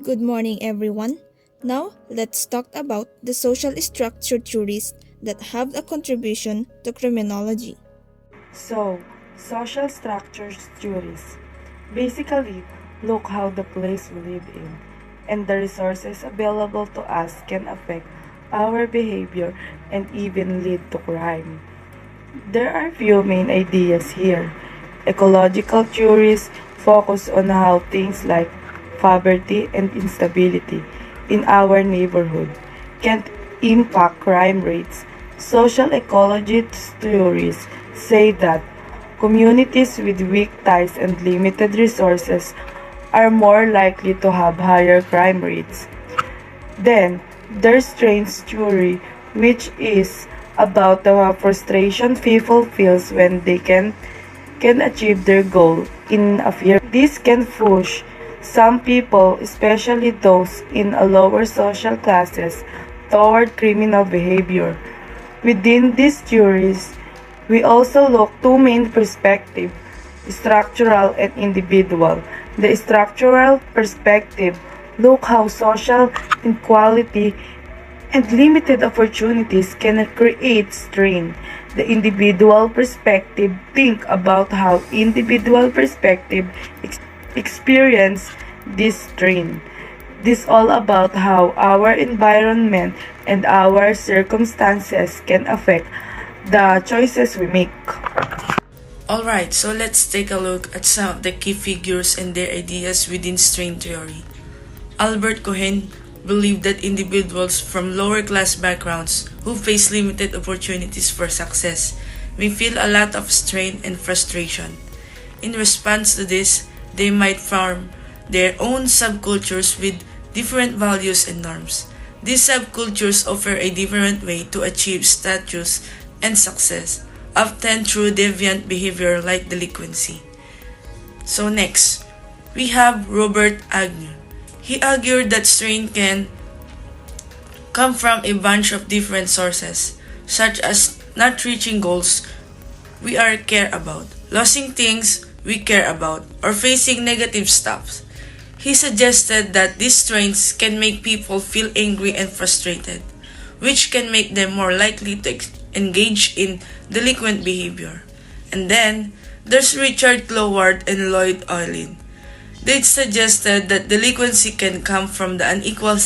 Good morning, everyone. Now, let's talk about the social structure theories that have a contribution to criminology. So, social structures theories basically look how the place we live in and the resources available to us can affect our behavior and even lead to crime. There are few main ideas here. Ecological theories focus on how things like poverty and instability in our neighborhood can impact crime rates. Social ecology theories say that communities with weak ties and limited resources are more likely to have higher crime rates. Then, there's strange theory, which is about the frustration people feels when they can achieve their goal in a fear. This can push some people, especially those in a lower social classes, toward criminal behavior. Within these theories, we also look two main perspectives, structural and individual. The structural perspective look how social inequality and limited opportunities can create strain. The individual perspective think about how individual perspective experience this strain. This all about how our environment and our circumstances can affect the choices we make. Alright, so let's take a look at some of the key figures and their ideas within strain theory. Albert Cohen believed that individuals from lower class backgrounds who face limited opportunities for success may feel a lot of strain and frustration. In response to this, they might form their own subcultures with different values and norms. These subcultures offer a different way to achieve status and success, often through deviant behavior like delinquency. So next, we have Robert Agnew. He argued that strain can come from a bunch of different sources, such as not reaching goals we are care about, losing things we care about, or facing negative stuff. He suggested that these strains can make people feel angry and frustrated, which can make them more likely to engage in delinquent behavior. And then, there's Richard Cloward and Lloyd Olin. They suggested that delinquency can come from the unequal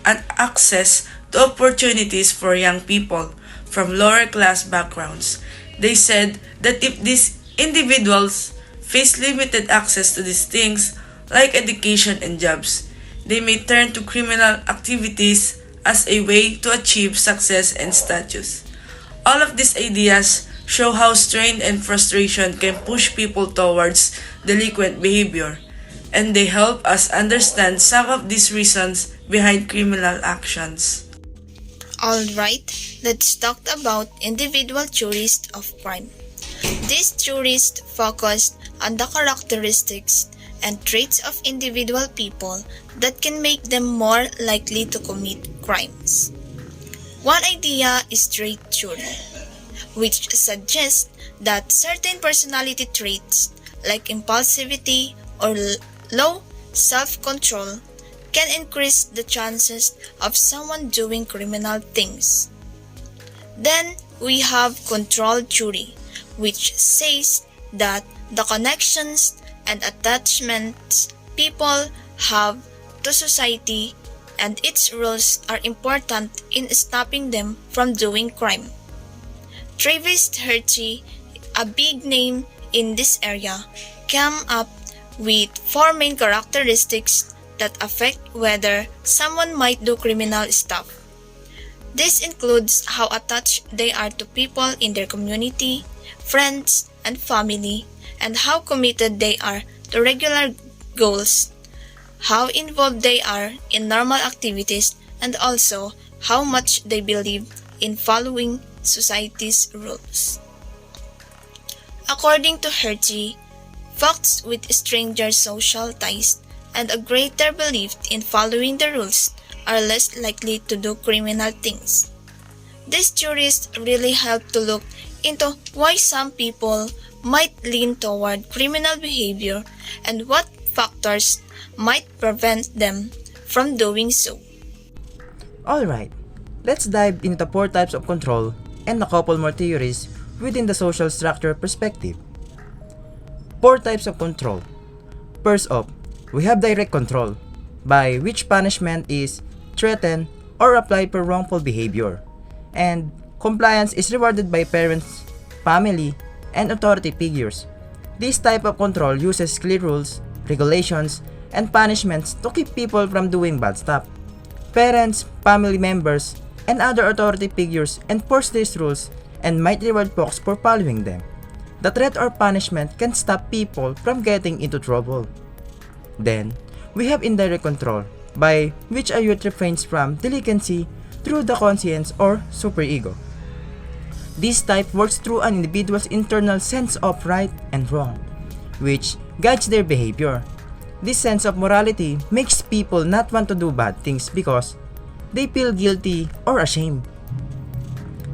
access to opportunities for young people from lower class backgrounds. They said that if these individuals face limited access to these things, like education and jobs, they may turn to criminal activities as a way to achieve success and status. All of these ideas show how strain and frustration can push people towards delinquent behavior, and they help us understand some of these reasons behind criminal actions. Alright, let's talk about individual theories of crime. These theories focus on the characteristics and traits of individual people that can make them more likely to commit crimes. One idea is trait theory, which suggests that certain personality traits like impulsivity or low self-control can increase the chances of someone doing criminal things. Then we have control theory, which says that the connections and attachments people have to society and its rules are important in stopping them from doing crime. Travis Hertie, a big name in this area, came up with four main characteristics that affect whether someone might do criminal stuff. This includes how attached they are to people in their community, friends, and family, and how committed they are to regular goals, how involved they are in normal activities, and also how much they believe in following society's rules. According to Hertie, folks with stranger social ties and a greater belief in following the rules are less likely to do criminal things. These theories really help to look into why some people might lean toward criminal behavior and what factors might prevent them from doing so. Alright, let's dive into the 4 types of control and a couple more theories within the social structure perspective. 4 types of control. First off, we have direct control, by which punishment is threatened or applied for wrongful behavior, and compliance is rewarded by parents, family, and authority figures. This type of control uses clear rules, regulations, and punishments to keep people from doing bad stuff. Parents, family members, and other authority figures enforce these rules and might reward folks for following them. The threat or punishment can stop people from getting into trouble. Then, we have indirect control, by which a youth refrains from delinquency through the conscience or superego. This type works through an individual's internal sense of right and wrong, which guides their behavior. This sense of morality makes people not want to do bad things because they feel guilty or ashamed.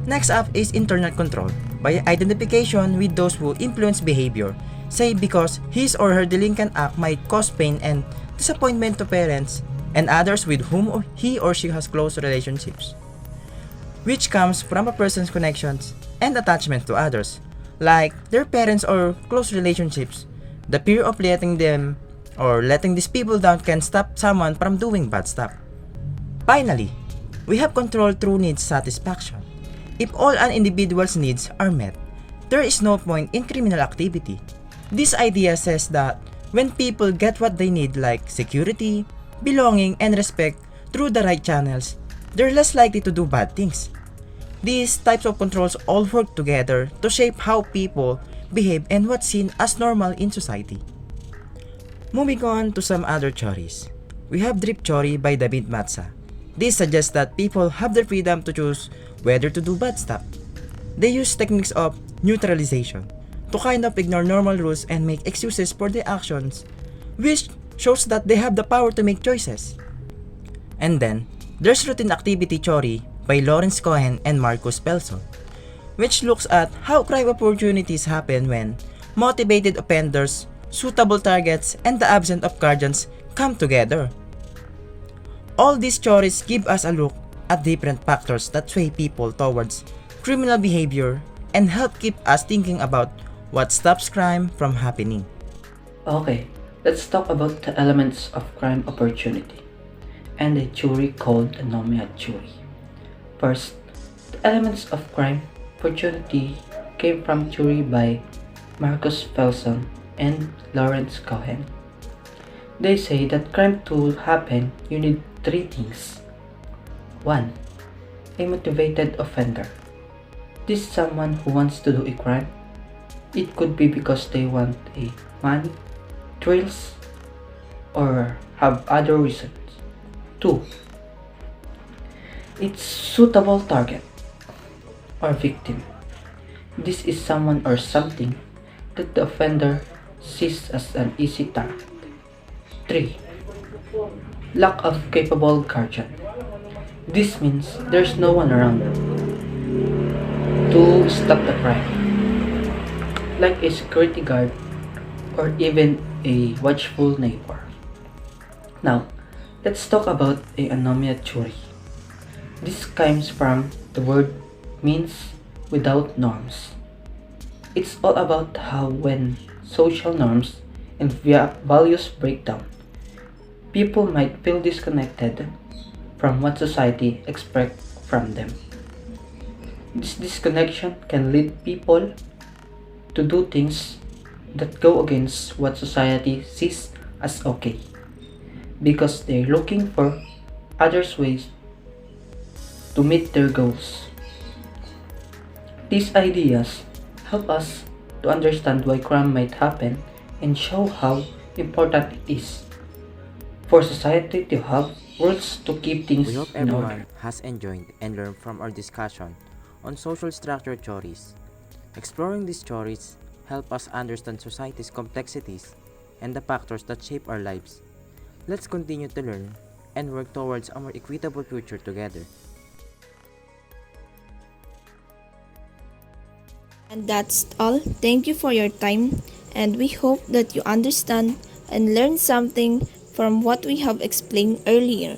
Next up is internal control, by identification with those who influence behavior, say because his or her delinquent act might cause pain and disappointment to parents and others with whom he or she has close relationships, which comes from a person's connections and attachment to others, like their parents or close relationships. The fear of letting these people down can stop someone from doing bad stuff. Finally, we have control through needs satisfaction. If all an individual's needs are met, there is no point in criminal activity. This idea says that when people get what they need like security, belonging, and respect through the right channels, they're less likely to do bad things. These types of controls all work together to shape how people behave and what's seen as normal in society. Moving on to some other theories. We have Drip Theory by David Matza. This suggests that people have the freedom to choose whether to do bad stuff. They use techniques of neutralization to kind of ignore normal rules and make excuses for their actions, which shows that they have the power to make choices. And then, there's Routine Activity Theory by Lawrence Cohen and Marcus Pelson, which looks at how crime opportunities happen when motivated offenders, suitable targets, and the absence of guardians come together. All these theories give us a look at different factors that sway people towards criminal behavior and help keep us thinking about what stops crime from happening. Okay, let's talk about the elements of crime opportunity and a theory called anomia theory. First, the elements of crime opportunity came from theory by Marcus Pelson and Lawrence Cohen. They say that crime to happen, you need 3 things. 1. A motivated offender. This is someone who wants to do a crime. It could be because they want a money, thrills, or have other reasons. 2. It's suitable target or victim. This is someone or something that the offender sees as an easy target. 3. Lack of capable guardian. This means there's no one around to stop the crime, like a security guard or even a watchful neighbor. Now, let's talk about a anomia theory. This comes from the word means without norms. It's all about how when social norms and values break down, people might feel disconnected from what society expects from them. This disconnection can lead people to do things that go against what society sees as okay, because they're looking for others' ways to meet their goals. These ideas help us to understand why crime might happen and show how important it is for society to have rules to keep things We hope in order. everyone has enjoyed and learned from our discussion on social structure theories. Exploring these theories help us understand society's complexities and the factors that shape our lives. Let's continue to learn and work towards a more equitable future together. And that's all. Thank you for your time, and we hope that you understand and learn something from what we have explained earlier.